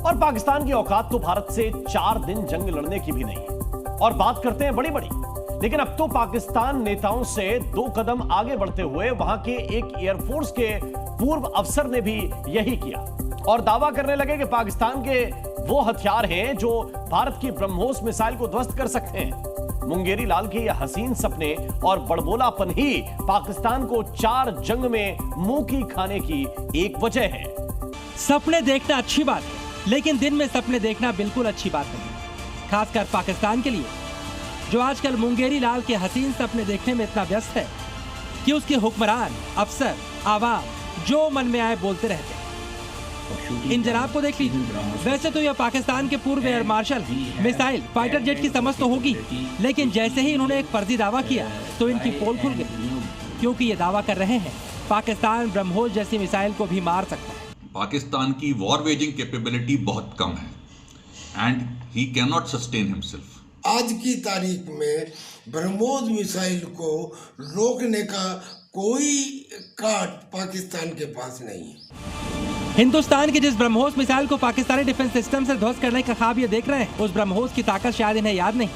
और पाकिस्तान की औकात तो भारत से 4 दिन जंग लड़ने की भी नहीं है। और बात करते हैं बड़ी बड़ी, लेकिन अब तो पाकिस्तान नेताओं से 2 कदम आगे बढ़ते हुए वहां के एक एयरफोर्स के पूर्व अफसर ने भी यही किया और दावा करने लगे कि पाकिस्तान के वो हथियार हैं जो भारत की ब्रह्मोस मिसाइल को ध्वस्त कर सकते हैं। मुंगेरी लाल के ये हसीन सपने और बड़बोलापन ही पाकिस्तान को 4 जंग में मुंह की खाने की एक वजह है। सपने देखना अच्छी बात है, लेकिन दिन में सपने देखना बिल्कुल अच्छी बात नहीं, खासकर पाकिस्तान के लिए, जो आजकल मुंगेरी लाल के हसीन सपने देखने में इतना व्यस्त है कि उसके हुक्मरान, अफसर, आवाम जो मन में आए बोलते रहते हैं। इन जनाब को देख लीजिए, वैसे तो यह पाकिस्तान के पूर्व air marshal, missile, fighter jet की समझ तो होगी, लेकिन जैसे ही इन्होंने एक फर्जी दावा किया तो इनकी पोल खुल गई, क्योंकि ये दावा कर रहे हैं पाकिस्तान ब्रह्मोस जैसी मिसाइल को भी मार सकता है। पाकिस्तान की वॉर वेजिंग कैपेबिलिटी बहुत कम है and he can not sustain himself. आज की तारीख में ब्रह्मोस मिसाइल को रोकने का कोई काट पाकिस्तान के पास नहीं है। हिंदुस्तान की जिस ब्रह्मोस मिसाइल को पाकिस्तानी डिफेंस सिस्टम से ध्वस्त करने का ख्वाब ये देख रहे हैं, उस ब्रह्मोस की ताकत शायद इन्हें याद नहीं,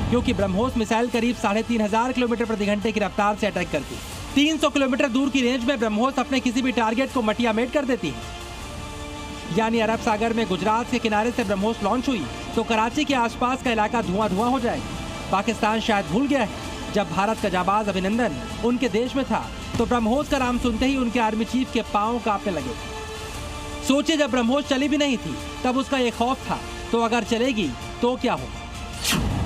क्योंकि ब्रह्मोस मिसाइल करीब 3500 किलोमीटर प्रति घंटे की रफ्तार से अटैक करती है। 300 किलोमीटर दूर की रेंज में ब्रह्मोस अपने किसी भी टारगेट को मटियामेट कर देती है। यानी अरब सागर में गुजरात के किनारे से ब्रह्मोस लॉन्च हुई तो कराची के आसपास का इलाका धुआं धुआं हो जाएगा। पाकिस्तान शायद भूल गया है, जब भारत का जाबाज अभिनंदन उनके देश में था तो ब्रह्मोस का नाम सुनते ही उनके आर्मी चीफ के पांव कांपने लगे। सोचिए, जब ब्रह्मोस चली भी नहीं थी तब उसका ये खौफ था, तो अगर चलेगी तो क्या होगा?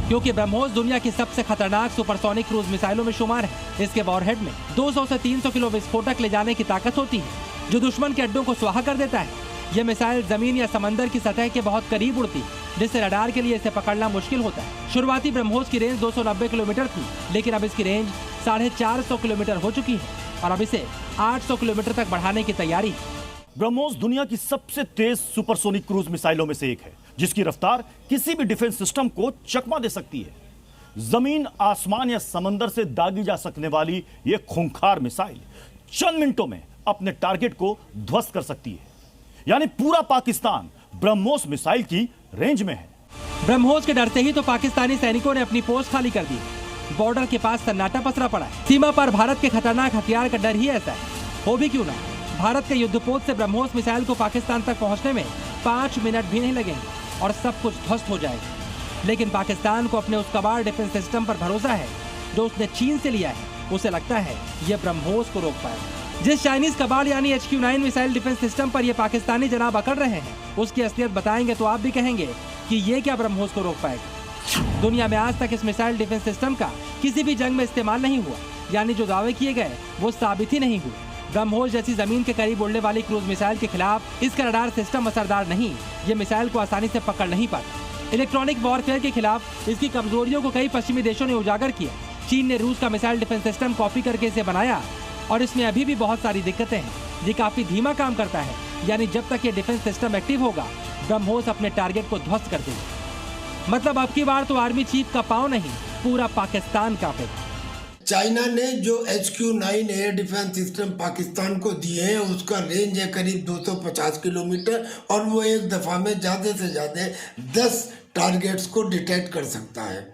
क्योंकि ब्रह्मोस दुनिया की सबसे खतरनाक सुपरसोनिक क्रूज मिसाइलों में शुमार है। इसके वॉरहेड में 200 से 300 किलो विस्फोटक ले जाने की ताकत होती है, जो दुश्मन के अड्डों को स्वाहा कर देता है। यह मिसाइल जमीन या समंदर की सतह के बहुत करीब उड़ती है, जिससे रडार के लिए इसे पकड़ना मुश्किल होता है। शुरुआती ब्रह्मोस की रेंज 290 किलोमीटर थी, लेकिन अब इसकी रेंज 450 किलोमीटर हो चुकी है और अब इसे 800 किलोमीटर तक बढ़ाने की तैयारी है। ब्रह्मोस दुनिया की सबसे तेज सुपरसोनिक क्रूज मिसाइलों में से एक है, जिसकी रफ्तार किसी भी डिफेंस सिस्टम को चकमा दे सकती है। जमीन, आसमान या समंदर से दागी जा सकने वाली यह खूंखार मिसाइल चंद मिनटों में अपने टारगेट को ध्वस्त कर सकती है। यानी पूरा पाकिस्तान ब्रह्मोस मिसाइल की रेंज में है। ब्रह्मोस के डर से ही तो पाकिस्तानी सैनिकों ने अपनी पोस्ट खाली कर दी। बॉर्डर के पास सन्नाटा पसरा पड़ा है। सीमा पर भारत के खतरनाक हथियार का डर ही ऐसा है। हो भी क्यों ना, भारत के युद्धपोत से ब्रह्मोस मिसाइल को पाकिस्तान तक पहुंचने में 5 मिनट भी नहीं लगेंगे और सब कुछ ध्वस्त हो जाएगा। लेकिन पाकिस्तान को अपने उस कबाड़ डिफेंस सिस्टम पर भरोसा है जो उसने चीन से लिया है। उसे लगता है यह ब्रह्मोस को रोक पाएगा। जिस चाइनीज कबाड़ यानी HQ-9 मिसाइल डिफेंस सिस्टम पर ये पाकिस्तानी जनाब अकड़ रहे हैं, उसकी असलियत बताएंगे तो आप भी कहेंगे कि ये क्या ब्रह्मोस को रोक पाएगा। दुनिया में आज तक इस मिसाइल डिफेंस सिस्टम का किसी भी जंग में इस्तेमाल नहीं हुआ, यानी जो दावे किए गए वो साबित ही नहीं हुए। ब्रह्मोस जैसी जमीन के करीब उड़ने वाली क्रूज मिसाइल के खिलाफ इसका रडार सिस्टम असरदार नहीं, ये मिसाइल को आसानी से पकड़ नहीं पाता। इलेक्ट्रॉनिक वॉरफेयर के खिलाफ इसकी कमजोरियों को कई पश्चिमी देशों ने उजागर किया। चीन ने रूस का मिसाइल डिफेंस सिस्टम कॉपी करके इसे बनाया और इसमें अभी भी बहुत सारी दिक्कतें हैं। ये काफी धीमा काम करता है, यानी जब तक ये डिफेंस सिस्टम एक्टिव होगा ब्रह्मोस अपने टारगेट को ध्वस्त कर देगा। मतलब अब की बार तो आर्मी चीफ का पांव नहीं, पूरा पाकिस्तान कांपेगा। चाइना ने जो HQ-9 air defence system Pakistan को दिए हैं, उसका रेंज है करीब 250 किलोमीटर और वो एक दफ़ा में ज़्यादा से ज़्यादा 10 टारगेट्स को डिटेक्ट कर सकता है।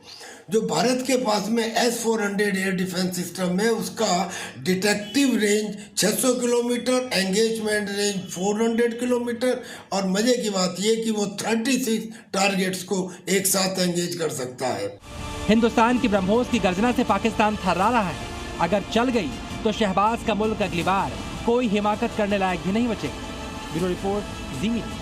जो भारत के पास में S-400 एयर डिफेंस सिस्टम है, उसका detective range 600 kilometre, engagement range 400 kilometre और मज़े की बात यह कि वो 36 टारगेट्स को एक साथ एंगेज कर सकता है। हिंदुस्तान की ब्रह्मोस की गर्जना से पाकिस्तान थर्रा रहा है। अगर चल गई तो शहबाज का मुल्क अगली बार कोई हिमाकत करने लायक भी नहीं बचेगा। ब्यूरो रिपोर्ट, ज़ी मीडिया।